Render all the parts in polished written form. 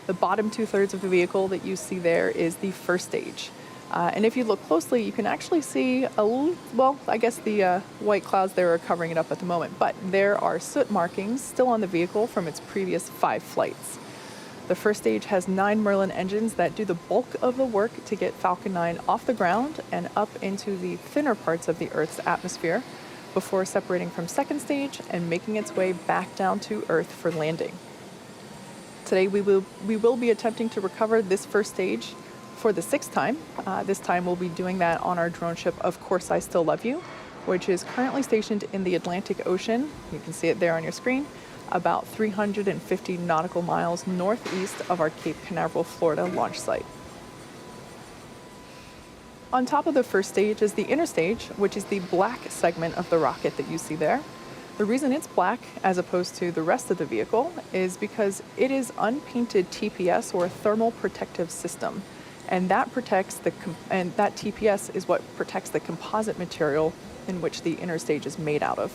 The bottom 2/3 of the vehicle that you see there is the first stage. And if you look closely, you can actually see I guess the white clouds there are covering it up at the moment, but there are soot markings still on the vehicle from its previous 5 flights. The first stage has 9 Merlin engines that do the bulk of the work to get Falcon 9 off the ground and up into the thinner parts of the Earth's atmosphere before separating from second stage and making its way back down to Earth for landing. Today we will be attempting to recover this first stage for the 6th time. This time we'll be doing that on our drone ship, Of Course I Still Love You, which is currently stationed in the Atlantic Ocean. You can see it there on your screen, about 350 nautical miles northeast of our Cape Canaveral, Florida launch site. On top of the first stage is the inner stage, which is the black segment of the rocket that you see there. The reason it's black as opposed to the rest of the vehicle is because it is unpainted TPS, or thermal protective system. And that that TPS is what protects the composite material in which the inner stage is made out of.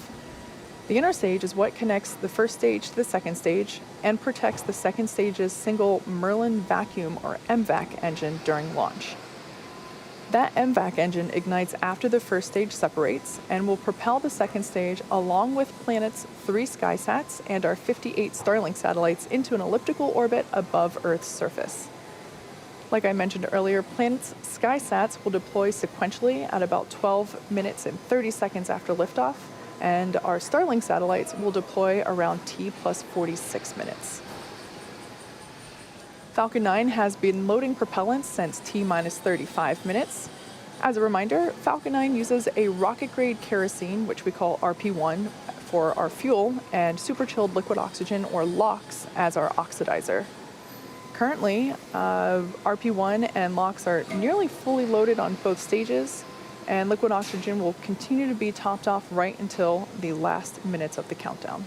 The inner stage is what connects the first stage to the second stage and protects the second stage's single Merlin vacuum, or MVAC, engine during launch. That MVAC engine ignites after the first stage separates and will propel the second stage along with Planet's 3 SkySats and our 58 Starlink satellites into an elliptical orbit above Earth's surface. Like I mentioned earlier, Planet's SkySats will deploy sequentially at about 12 minutes and 30 seconds after liftoff, and our Starlink satellites will deploy around T plus 46 minutes. Falcon 9 has been loading propellants since T minus 35 minutes. As a reminder, Falcon 9 uses a rocket-grade kerosene, which we call RP1, for our fuel, and super-chilled liquid oxygen, or LOX, as our oxidizer. Currently, RP1 and LOX are nearly fully loaded on both stages, and liquid oxygen will continue to be topped off right until the last minutes of the countdown.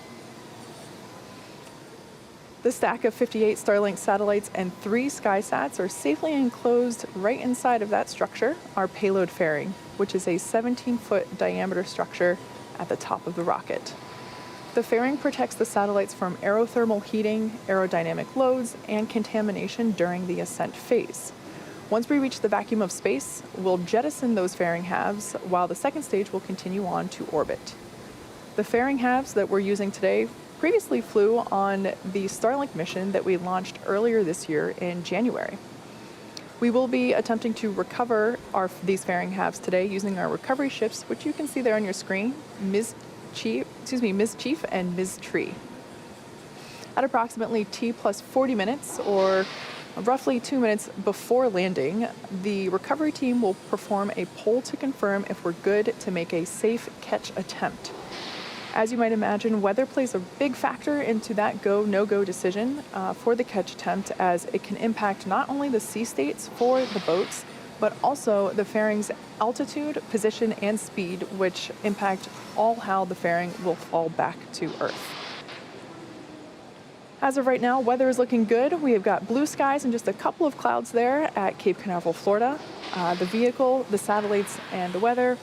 The stack of 58 Starlink satellites and 3 SkySats are safely enclosed right inside of that structure, our payload fairing, which is a 17-foot diameter structure at the top of the rocket. The fairing protects the satellites from aerothermal heating, aerodynamic loads, and contamination during the ascent phase. Once we reach the vacuum of space, we'll jettison those fairing halves while the second stage will continue on to orbit. The fairing halves that we're using today previously flew on the Starlink mission that we launched earlier this year in January. We will be attempting to recover these fairing halves today using our recovery ships, which you can see there on your screen, Ms. Chief and Ms. Tree. At approximately T plus 40 minutes, or roughly 2 minutes before landing, the recovery team will perform a poll to confirm if we're good to make a safe catch attempt. As you might imagine, weather plays a big factor into that go, no-go decision for the catch attempt, as it can impact not only the sea states for the boats, but also the fairing's altitude, position, and speed, which impact all how the fairing will fall back to Earth. As of right now, weather is looking good. We have got blue skies and just a couple of clouds there at Cape Canaveral, Florida. The vehicle, the satellites, and the weather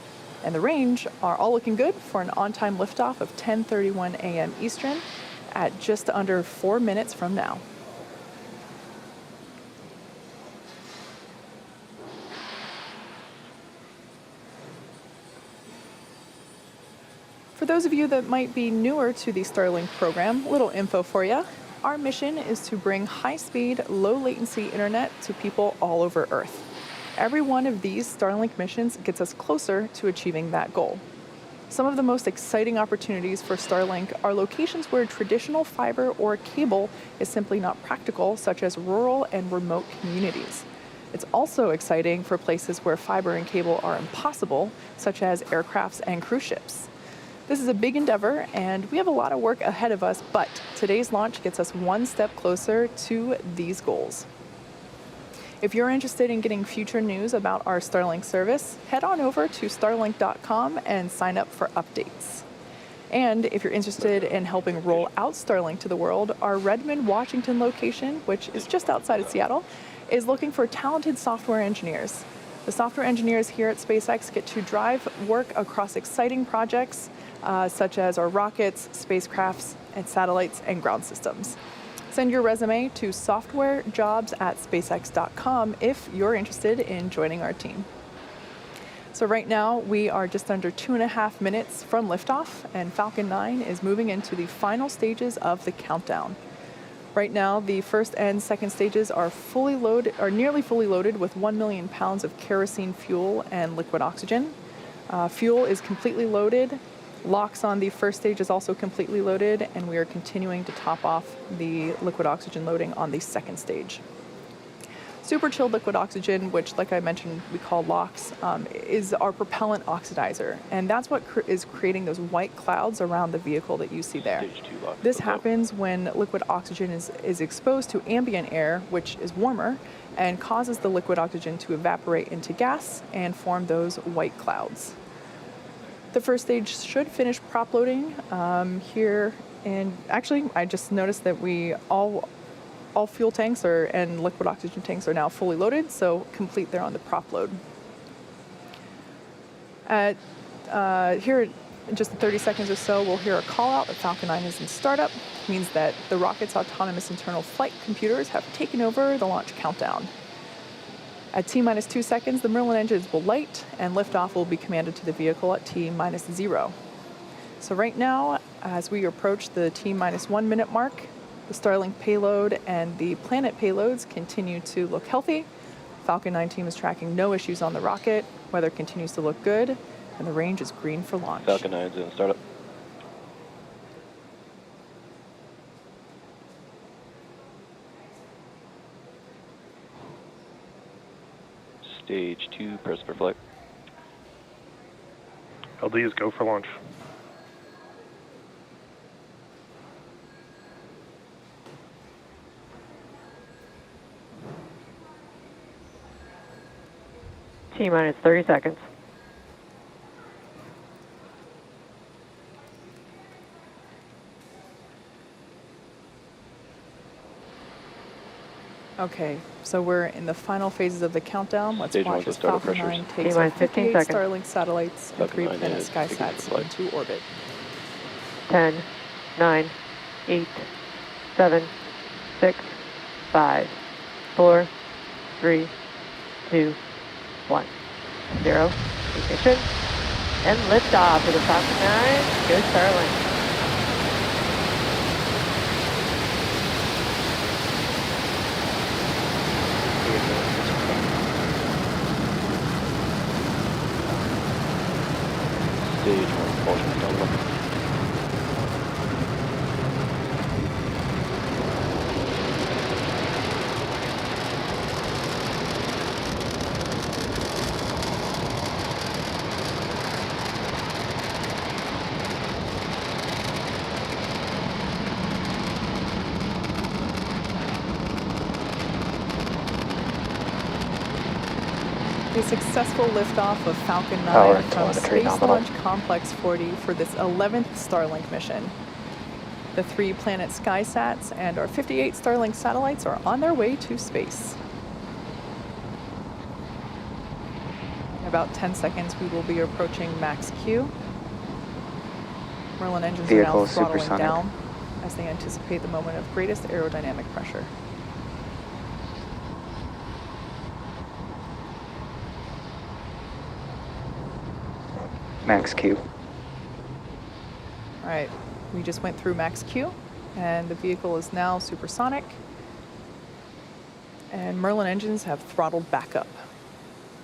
and the range are all looking good for an on-time liftoff of 10:31 a.m. Eastern at just under 4 minutes from now. For those of you that might be newer to the Starlink program, little info for you. Our mission is to bring high-speed, low-latency internet to people all over Earth. Every one of these Starlink missions gets us closer to achieving that goal. Some of the most exciting opportunities for Starlink are locations where traditional fiber or cable is simply not practical, such as rural and remote communities. It's also exciting for places where fiber and cable are impossible, such as aircrafts and cruise ships. This is a big endeavor, and we have a lot of work ahead of us, but today's launch gets us one step closer to these goals. If you're interested in getting future news about our Starlink service, head on over to starlink.com and sign up for updates. And if you're interested in helping roll out Starlink to the world, our Redmond, Washington location, which is just outside of Seattle, is looking for talented software engineers. The software engineers here at SpaceX get to drive work across exciting projects such as our rockets, spacecrafts, and satellites and ground systems. Send your resume to softwarejobs@spacex.com if you're interested in joining our team. So right now we are just under 2.5 minutes from liftoff, and Falcon 9 is moving into the final stages of the countdown. Right now, the first and second stages are nearly fully loaded with 1 million pounds of kerosene fuel and liquid oxygen. Fuel is completely loaded. LOX on the first stage is also completely loaded, and we are continuing to top off the liquid oxygen loading on the second stage. Super chilled liquid oxygen, which, like I mentioned, we call LOX, is our propellant oxidizer, and that's what is creating those white clouds around the vehicle that you see there. Stage 2 LOX. This happens when liquid oxygen is exposed to ambient air, which is warmer, and causes the liquid oxygen to evaporate into gas and form those white clouds. The first stage should finish prop loading here, and actually I just noticed that all fuel tanks and liquid oxygen tanks are now fully loaded, so complete there on the prop load. Here in just 30 seconds or so, we'll hear a call out that Falcon 9 is in startup. It means that the rocket's autonomous internal flight computers have taken over the launch countdown. At T-minus 2 seconds, the Merlin engines will light, and liftoff will be commanded to the vehicle at T-minus 0. So right now, as we approach the T-minus 1 minute mark, the Starlink payload and the Planet payloads continue to look healthy. Falcon 9 team is tracking no issues on the rocket. Weather continues to look good, and the range is green for launch. Falcon 9 is in startup. Stage 2, press for flight. LD is go for launch. T-minus 30 seconds. Okay, so we're in the final phases of the countdown. Let's Stage watch 1 as startup Falcon pressures. 9 takes T-minus our 15 58 seconds. Starlink satellites and Falcon 3 9 Planet is taking SkySats flight. into orbit. 10, 9, 8, 7, 6, 5, 4, 3, 2, 1. 0. Ignition. And liftoff with the Falcon 9. Go Starlink. Stage 1, propulsion download. A successful liftoff of Falcon 9 Power and from telemetry Space nominal. Launch Complex 40 for this 11th Starlink mission. The 3 Planet SkySats and our 58 Starlink satellites are on their way to space. In about 10 seconds, we will be approaching max Q. Merlin engines are Vehicle now is throttling supersonic. down as they anticipate the moment of greatest aerodynamic pressure. Max Q. All right, we just went through max Q, and the vehicle is now supersonic, and Merlin engines have throttled back up.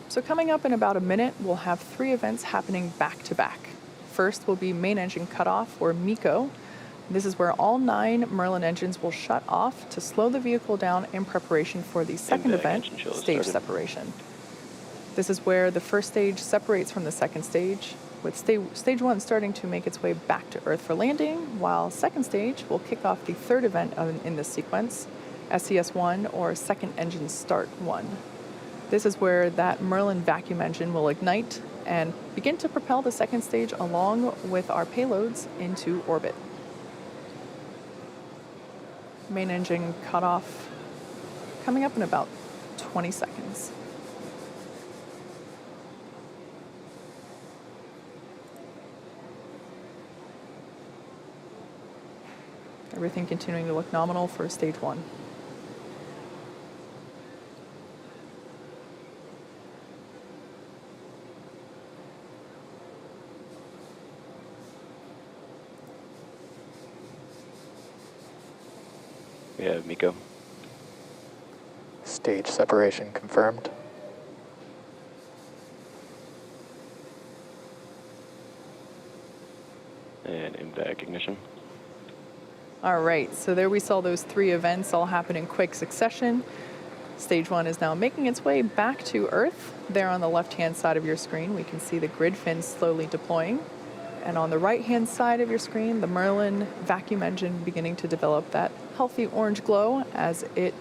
So coming up in about a minute, we'll have 3 events happening back to back. First will be main engine cutoff, or MECO. This is where all 9 Merlin engines will shut off to slow the vehicle down in preparation for the second back event, engine chill has stage started. separation. This is where the first stage separates from the second stage, with stage 1 starting to make its way back to Earth for landing, while second stage will kick off the third event in this sequence, SES-1, or second engine start 1. This is where that Merlin vacuum engine will ignite and begin to propel the second stage along with our payloads into orbit. Main engine cutoff coming up in about 20 seconds. Everything continuing to look nominal for stage 1. We have Miko. Stage separation confirmed. And impact ignition. All right, so there we saw those 3 events all happen in quick succession. Stage 1 is now making its way back to Earth. There on the left-hand side of your screen, we can see the grid fins slowly deploying. And on the right-hand side of your screen, the Merlin vacuum engine beginning to develop that healthy orange glow as it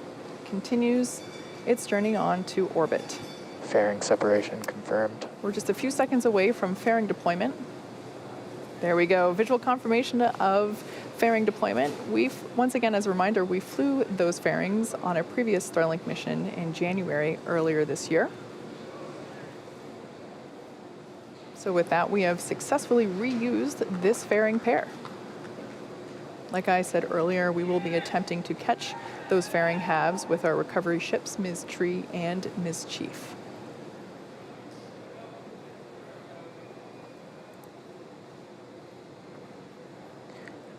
continues its journey on to orbit. Fairing separation confirmed. We're just a few seconds away from fairing deployment. There we go, visual confirmation of fairing deployment. Once again, as a reminder, we flew those fairings on a previous Starlink mission in January earlier this year. So with that, we have successfully reused this fairing pair. Like I said earlier, we will be attempting to catch those fairing halves with our recovery ships, Ms. Tree and Ms. Chief.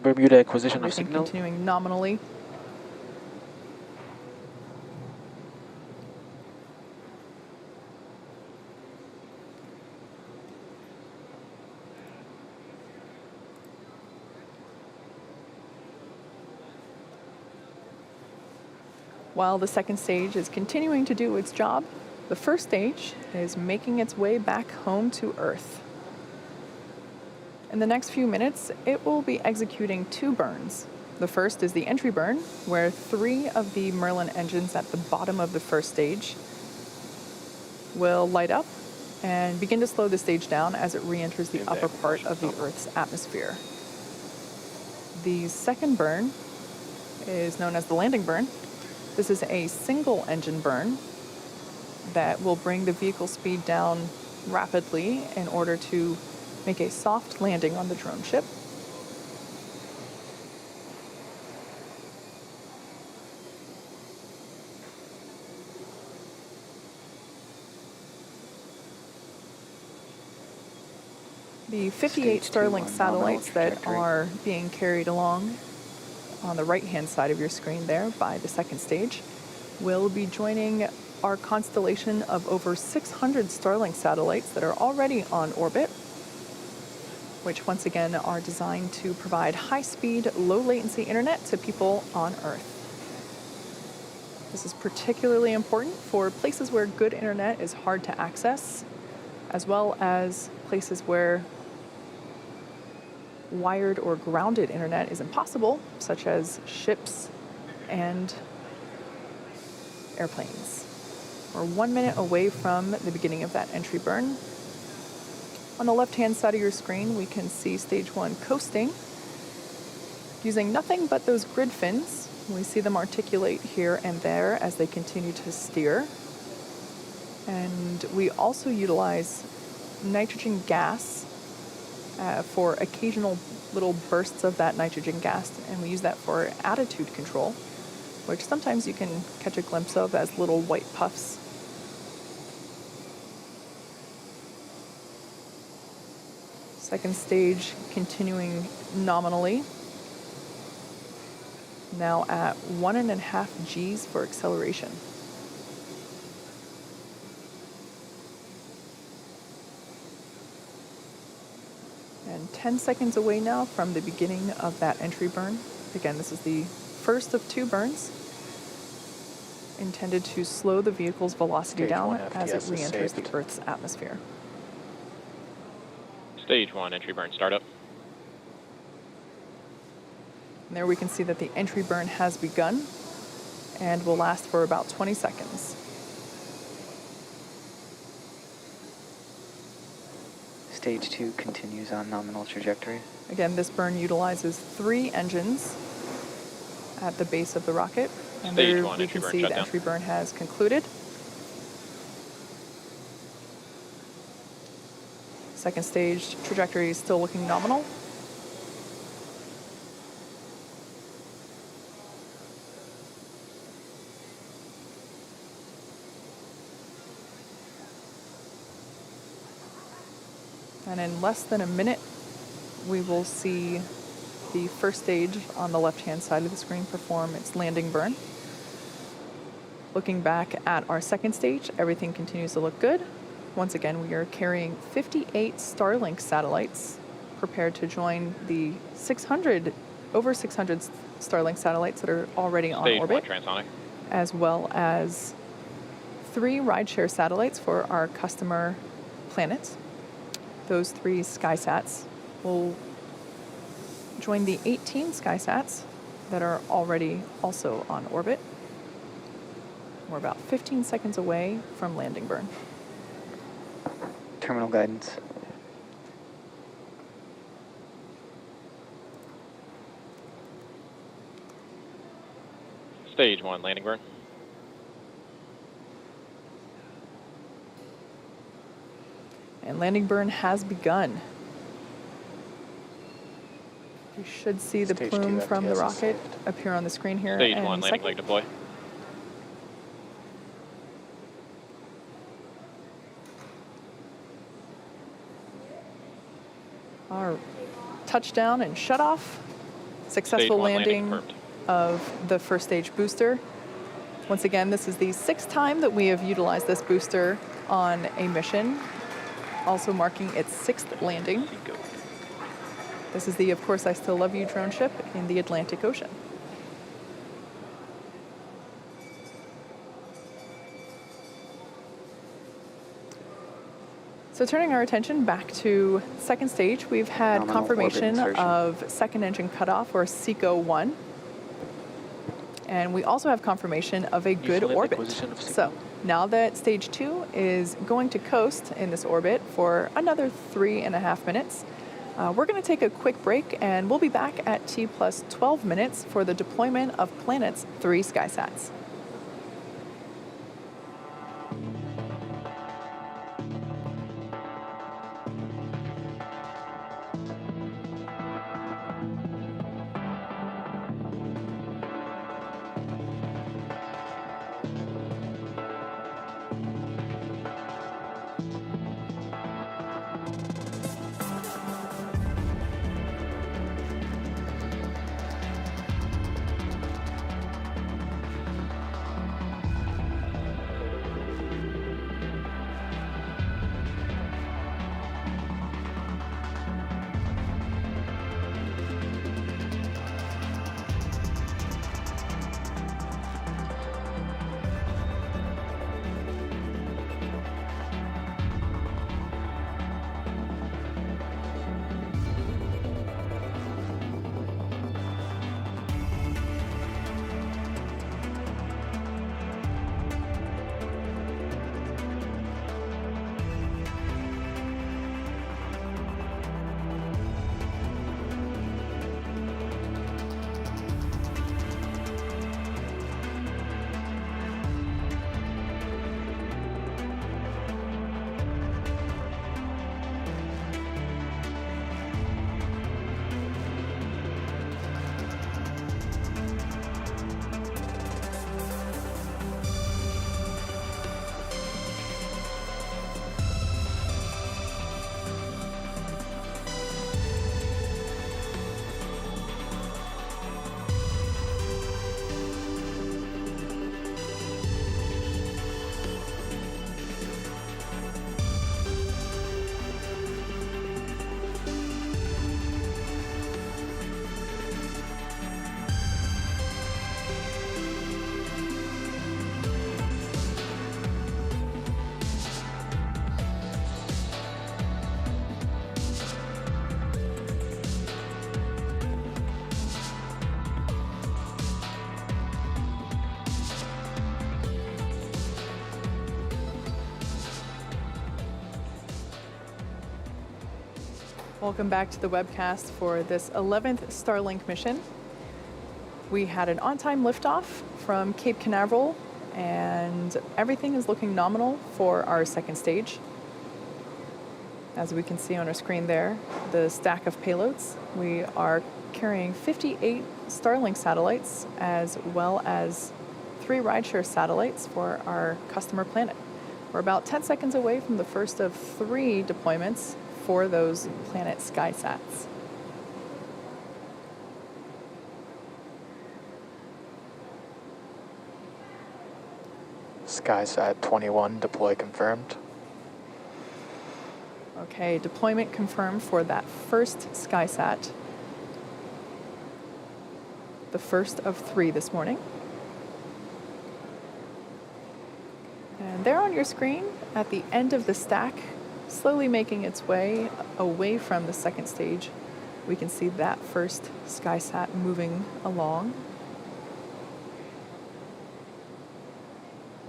Bermuda acquisition of Everything signal. continuing nominally. While the second stage is continuing to do its job, the first stage is making its way back home to Earth. In the next few minutes, it will be executing 2 burns. The first is the entry burn, where 3 of the Merlin engines at the bottom of the first stage will light up and begin to slow the stage down as it re-enters the upper part of the Earth's atmosphere. The second burn is known as the landing burn. This is a single engine burn that will bring the vehicle speed down rapidly in order to make a soft landing on the drone ship. The 58 Stage 2 Starlink on satellites nominal that trajectory. are being carried along on the right-hand side of your screen there by the second stage will be joining our constellation of over 600 Starlink satellites that are already on orbit, which once again are designed to provide high-speed, low-latency internet to people on Earth. This is particularly important for places where good internet is hard to access, as well as places where wired or grounded internet is impossible, such as ships and airplanes. We're 1 minute away from the beginning of that entry burn. On the left-hand side of your screen, we can see stage 1 coasting using nothing but those grid fins. We see them articulate here and there as they continue to steer. And we also utilize nitrogen gas for occasional little bursts of that nitrogen gas, and we use that for attitude control, which sometimes you can catch a glimpse of as little white puffs. Second stage continuing nominally, now at 1.5 Gs for acceleration. And 10 seconds away now from the beginning of that entry burn. Again, this is the first of 2 burns intended to slow the vehicle's velocity Stage down 1 as it FTS is re-enters saved. the Earth's atmosphere. Stage 1 entry burn startup. And there we can see that the entry burn has begun and will last for about 20 seconds. Stage 2 continues on nominal trajectory. Again, this burn utilizes 3 engines at the base of the rocket. And Stage there 1 we entry can burn see the shutdown. entry burn has concluded. Second stage trajectory is still looking nominal. And in less than a minute, we will see the first stage on the left-hand side of the screen perform its landing burn. Looking back at our second stage, everything continues to look good. Once again, we are carrying 58 Starlink satellites prepared to join the over 600 Starlink satellites that are already on Stage orbit, 1 transonic. as well as 3 rideshare satellites for our customer planets. Those 3 SkySats will join the 18 SkySats that are already also on orbit. We're about 15 seconds away from landing burn. Terminal guidance. Stage 1 landing burn. And landing burn has begun. You should see the Stage plume 2 from the MTS is rocket saved. appear on the screen here. Stage in 1 a landing second. leg deploy. Our touchdown and shut off. Successful Stage 1 landing landing confirmed. of the first stage booster. Once again, this is the 6th time that we have utilized this booster on a mission, also marking its 6th landing. This is the Of Course I Still Love You drone ship in the Atlantic Ocean. So turning our attention back to second stage, we've had Nominal orbit confirmation insertion. of second engine cutoff, or SECO-1. And we also have confirmation of a good Useful orbit. acquisition of SECO. So now that stage 2 is going to coast in this orbit for another 3.5 minutes, we're going to take a quick break, and we'll be back at T plus 12 minutes for the deployment of Planet's 3 SkySats. Welcome back to the webcast for this 11th Starlink mission. We had an on-time liftoff from Cape Canaveral, and everything is looking nominal for our second stage. As we can see on our screen there, the stack of payloads. We are carrying 58 Starlink satellites, as well as 3 rideshare satellites for our customer planet. We're about 10 seconds away from the first of 3 deployments for those Planet SkySats. SkySat 21 deploy confirmed. Okay, deployment confirmed for that first SkySat, the first of 3 this morning. And there on your screen, at the end of the stack, slowly making its way away from the second stage, we can see that first SkySat moving along.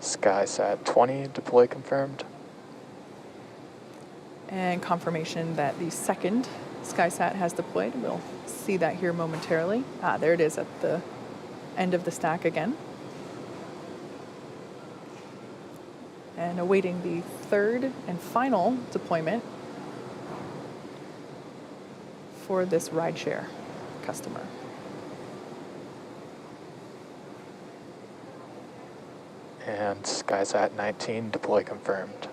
SkySat 20 deploy confirmed. And confirmation that the second SkySat has deployed. We'll see that here momentarily. There it is at the end of the stack again. And awaiting the third and final deployment for this rideshare customer. And SkySat 19 deploy confirmed.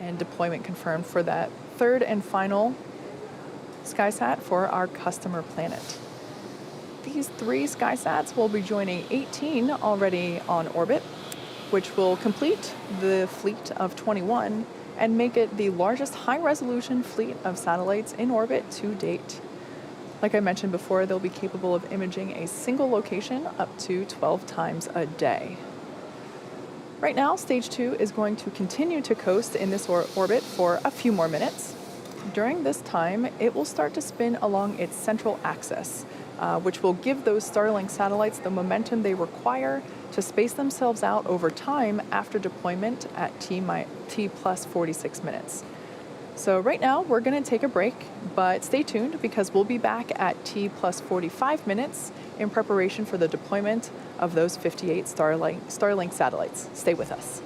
And deployment confirmed for that third and final SkySat for our customer planet. These 3 SkySats will be joining 18 already on orbit, which will complete the fleet of 21 and make it the largest high-resolution fleet of satellites in orbit to date. Like I mentioned before, they'll be capable of imaging a single location up to 12 times a day. Right now, stage 2 is going to continue to coast in this orbit for a few more minutes. During this time, it will start to spin along its central axis, which will give those Starlink satellites the momentum they require to space themselves out over time after deployment at T plus 46 minutes. So right now, we're going to take a break, but stay tuned because we'll be back at T plus 45 minutes in preparation for the deployment of those 58 Starlink satellites. Stay with us.